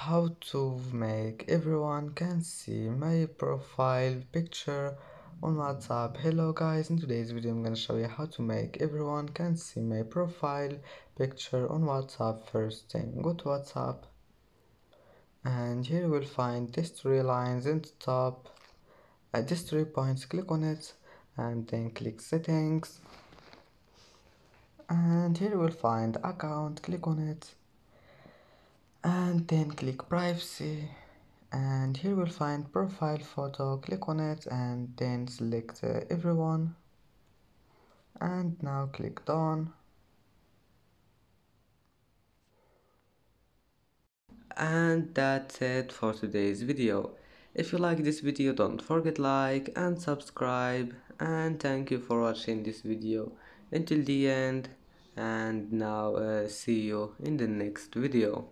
how to make everyone can see my profile picture on WhatsApp. Hello guys, in today's video I'm gonna show you how to make everyone can see my profile picture on WhatsApp. First thing, go to WhatsApp and here you will find these three lines in the top. At these 3 points, click on it and then click settings, and here you will find account. Click on it and then click privacy, and here we'll find profile photo. Click on it and then select everyone, and now click done. And that's it for today's video. If you like this video, don't forget like and subscribe, and thank you for watching this video until the end. And now see you in the next video.